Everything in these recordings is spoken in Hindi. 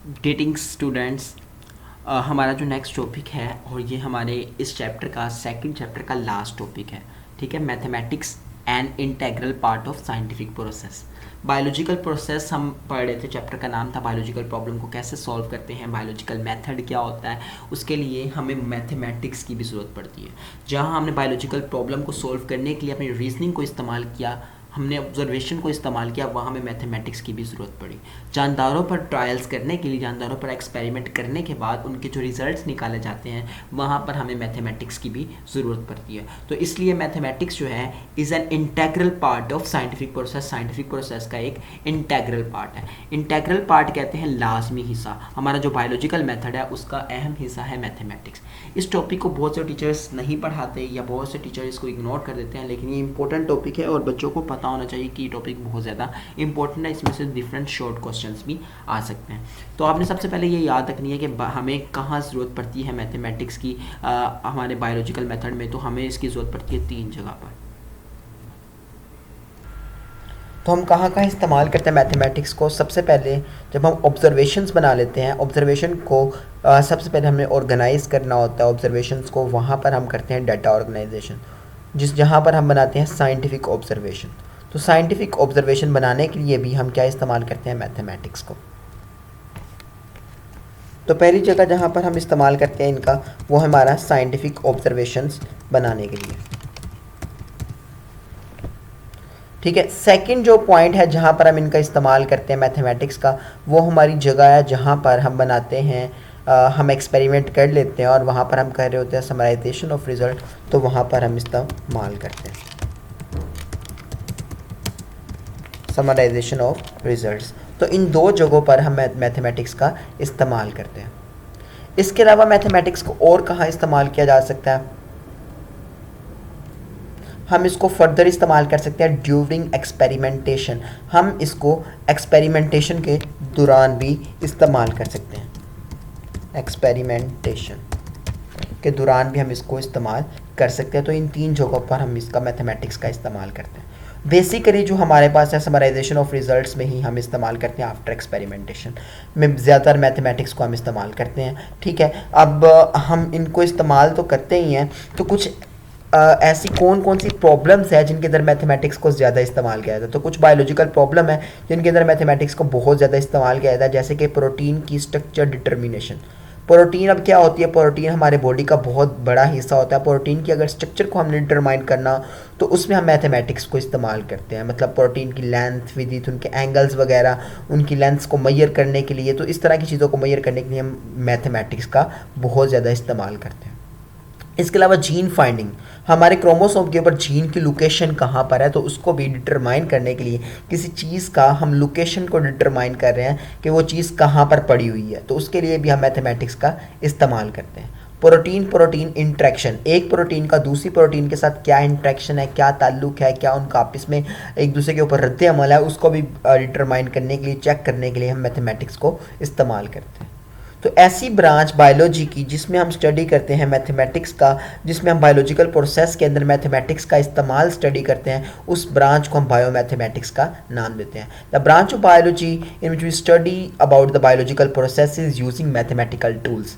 Greetings students. हमारा जो नेक्स्ट टॉपिक है और ये हमारे इस चैप्टर का सेकंड चैप्टर का लास्ट टॉपिक है, ठीक है। Mathematics and integral part of scientific process. Biological process हम पढ़ रहे थे, चैप्टर का नाम था बायोलॉजिकल प्रॉब्लम को कैसे सॉल्व करते हैं, बायोलॉजिकल मेथड क्या होता है। उसके लिए हमें मैथमेटिक्स की भी ज़रूरत पड़ती है। जहाँ हमने बायोलॉजिकल प्रॉब्लम को सॉल्व करने के लिए अपनी रीजनिंग को इस्तेमाल किया, हमने ऑब्जर्वेशन को इस्तेमाल किया, वहाँ हमें मैथमेटिक्स की भी ज़रूरत पड़ी। जानदारों पर ट्रायल्स करने के लिए, जानदारों पर एक्सपेरिमेंट करने के बाद उनके जो रिजल्ट्स निकाले जाते हैं, वहाँ पर हमें मैथमेटिक्स की भी ज़रूरत पड़ती है। तो इसलिए मैथमेटिक्स जो है is an integral part of scientific process. Scientific process का एक इंटेग्रल पार्ट है। इंटेग्रल पार्ट कहते हैं लाजमी हिस्सा। हमारा जो बायोलॉजिकल मेथड है उसका अहम हिस्सा है मैथमेटिक्स। इस टॉपिक को बहुत से टीचर्स नहीं पढ़ाते या बहुत से टीचर इसको इग्नोर कर देते हैं, लेकिन ये इंपॉर्टेंट टॉपिक है और बच्चों को पता होना चाहिए कि ये टॉपिक बहुत ज़्यादा इंपॉर्टेंट है। इसमें से डिफरेंट शॉर्ट क्वेश्चंस भी आ सकते हैं। तो आपने सबसे पहले ये याद रखनी है कि हमें कहाँ ज़रूरत पड़ती है मैथमेटिक्स की। हमारे बायोलॉजिकल मेथड में तो हमें इसकी ज़रूरत पड़ती है 3 जगह पर। तो हम कहाँ कहाँ इस्तेमाल करते हैं मैथमेटिक्स को। सबसे पहले जब हम ऑब्जर्वेशंस बना लेते हैं, ऑब्जर्वेशन को सबसे पहले हमें ऑर्गेनाइज करना होता है ऑब्जर्वेशंस को, वहाँ पर हम करते हैं डाटा ऑर्गेनाइजेशन, जहाँ पर हम बनाते हैं साइंटिफिक ऑब्जर्वेशन। तो साइंटिफिक ऑब्जर्वेशन बनाने के लिए भी हम क्या इस्तेमाल करते हैं, मैथमेटिक्स को। तो पहली जगह जहाँ पर हम इस्तेमाल करते हैं इनका, वो हमारा साइंटिफिक ऑब्जर्वेशंस बनाने के लिए, ठीक है। सेकंड जो पॉइंट है जहाँ पर हम इनका इस्तेमाल करते हैं मैथमेटिक्स का, वो हमारी जगह है जहाँ पर हम बनाते हैं, हम एक्सपेरिमेंट कर लेते हैं और वहाँ पर हम कर रहे होते हैं समराइजेशन ऑफ रिज़ल्ट, तो वहाँ पर हम इस्तेमाल करते हैं समराइजेशन ऑफ रिज़ल्ट्स। तो इन 2 जगहों पर हम मैथमेटिक्स का इस्तेमाल करते हैं। इसके अलावा मैथमेटिक्स को और कहाँ इस्तेमाल किया जा सकता है, हम इसको फर्दर इस्तेमाल कर सकते हैं ड्यूरिंग एक्सपेरिमेंटेशन। हम इसको एक्सपेरिमेंटेशन के दौरान भी इस्तेमाल कर सकते हैं। एक्सपेरिमेंटेशन के दौरान भी हम इसको इस्तेमाल कर सकते हैं। तो इन 3 जगहों पर हम इसका मैथमेटिक्स का इस्तेमाल करते हैं। बेसिकली जो हमारे पास है समराइजेशन ऑफ रिजल्ट्स में ही हम इस्तेमाल करते हैं, आफ्टर एक्सपेरिमेंटेशन में ज़्यादातर मैथमेटिक्स को हम इस्तेमाल करते हैं, ठीक है। अब हम इनको इस्तेमाल तो करते ही हैं, तो कुछ ऐसी कौन कौन सी प्रॉब्लम्स है जिनके अंदर मैथमेटिक्स को ज़्यादा इस्तेमाल किया जाता है। तो कुछ बायोलॉजिकल प्रॉब्लम है जिनके अंदर मैथमेटिक्स को बहुत ज़्यादा इस्तेमाल किया जाता है, जैसे कि प्रोटीन की स्ट्रक्चर डिटर्मिनेशन। प्रोटीन अब क्या होती है, प्रोटीन हमारे बॉडी का बहुत बड़ा हिस्सा होता है। प्रोटीन की अगर स्ट्रक्चर को हमने डिटरमाइन करना, तो उसमें हम मैथमेटिक्स को इस्तेमाल करते हैं। मतलब प्रोटीन की लेंथ, विड्थ, उनके एंगल्स वगैरह, उनकी लेंथ्स को मैयर करने के लिए, तो इस तरह की चीज़ों को मैयर करने के लिए हम मैथमेटिक्स का बहुत ज़्यादा इस्तेमाल करते हैं। इसके अलावा जीन फाइंडिंग, हमारे क्रोमोसोम के ऊपर जीन की लोकेशन कहाँ पर है, तो उसको भी डिटरमाइन करने के लिए, किसी चीज़ का हम लोकेशन को डिटरमाइन कर रहे हैं कि वो चीज़ कहाँ पर पड़ी हुई है, तो उसके लिए भी हम मैथमेटिक्स का इस्तेमाल करते हैं। प्रोटीन प्रोटीन इंट्रैक्शन, एक प्रोटीन का दूसरी प्रोटीन के साथ क्या इंट्रैक्शन है, क्या ताल्लुक है, क्या उनका आपस में एक दूसरे के ऊपर रद्द अमल है, उसको भी डिटरमाइन करने के लिए, चेक करने के लिए हम मैथमेटिक्स को इस्तेमाल करते हैं। तो ऐसी ब्रांच बायोलॉजी की जिसमें हम स्टडी करते हैं मैथमेटिक्स का, जिसमें हम बायोलॉजिकल प्रोसेस के अंदर मैथमेटिक्स का इस्तेमाल स्टडी करते हैं, उस ब्रांच को हम बायोमैथमेटिक्स का नाम देते हैं। The branch of biology in which we study about the biological processes using mathematical tools.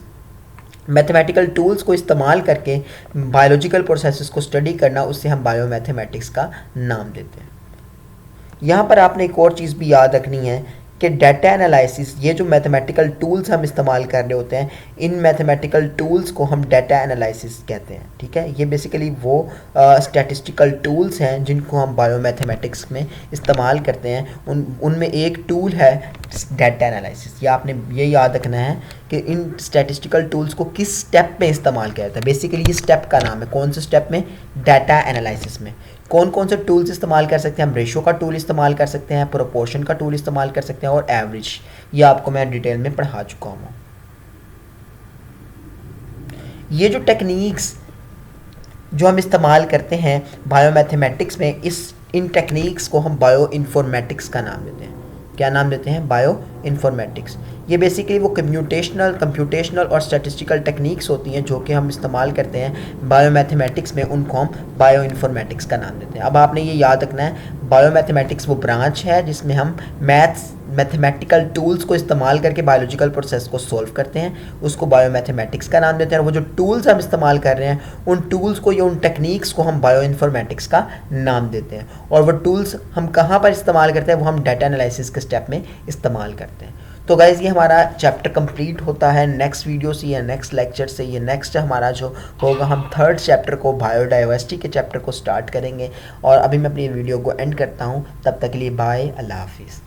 Mathematical tools को इस्तेमाल करके बायोलॉजिकल प्रोसेसेस को स्टडी करना, उससे हम बायोमैथमेटिक्स का नाम देते हैं। यहाँ पर आपने एक और चीज़ भी याद रखनी है कि डाटा एनालिसिस, ये जो मैथमेटिकल टूल्स हम इस्तेमाल कर रहे होते हैं, इन मैथमेटिकल टूल्स को हम डाटा एनालिसिस कहते हैं, ठीक है। ये बेसिकली वो स्टैटिस्टिकल टूल्स हैं जिनको हम बायोमैथमेटिक्स में इस्तेमाल करते हैं। उनमें एक टूल है डाटा एनालिसिस। या आपने ये याद रखना है कि इन स्टैटिस्टिकल टूल्स को किस स्टेप में इस्तेमाल किया जाता है। बेसिकली ये स्टेप का नाम है, कौन से स्टेप में, डाटा एनालिसिस में। कौन कौन से टूल्स इस्तेमाल कर सकते हैं हम, रेशो का टूल इस्तेमाल कर सकते हैं, प्रोपोर्शन का टूल इस्तेमाल कर सकते हैं, और एवरेज, ये आपको मैं डिटेल में पढ़ा चुका हूँ। ये जो टेक्निक्स जो हम इस्तेमाल करते हैं बायोमैथमेटिक्स में, इन टेक्निक्स को हम बायो इन्फॉर्मेटिक्स का नाम देते हैं। क्या नाम देते हैं, बायो इन्फॉर्मेटिक्स। ये बेसिकली वो कंप्यूटेशनल और स्टैटिस्टिकल टेक्निक्स होती हैं जो कि हम इस्तेमाल करते हैं बायोमैथमेटिक्स में, उनको हम बायो इन्फॉर्मेटिक्स का नाम देते हैं। अब आपने ये याद रखना है, बायोमैथमेटिक्स वो ब्रांच है जिसमें हम मैथमेटिकल टूल्स को इस्तेमाल करके बायोलॉजिकल प्रोसेस को सॉल्व करते हैं, उसको बायोमैथमेटिक्स का नाम देते हैं। और वो जो टूल्स हम इस्तेमाल कर रहे हैं उन टूल्स को या उन टेक्निक्स को हम बायो इन्फॉर्मेटिक्स का नाम देते हैं। और वो टूल्स हम कहाँ पर इस्तेमाल करते हैं, वो हम डाटा एनालिसिस के स्टेप में इस्तेमाल करते हैं। तो गाइज़ ये हमारा चैप्टर कंप्लीट होता है नेक्स्ट वीडियो से या नेक्स्ट लेक्चर से। ये नेक्स्ट हमारा जो होगा, हम थर्ड चैप्टर को बायोडाइवर्सिटी के चैप्टर को स्टार्ट करेंगे। और अभी मैं अपनी वीडियो को एंड करता हूँ, तब तक के लिए बाय, अल्लाह हाफिज़।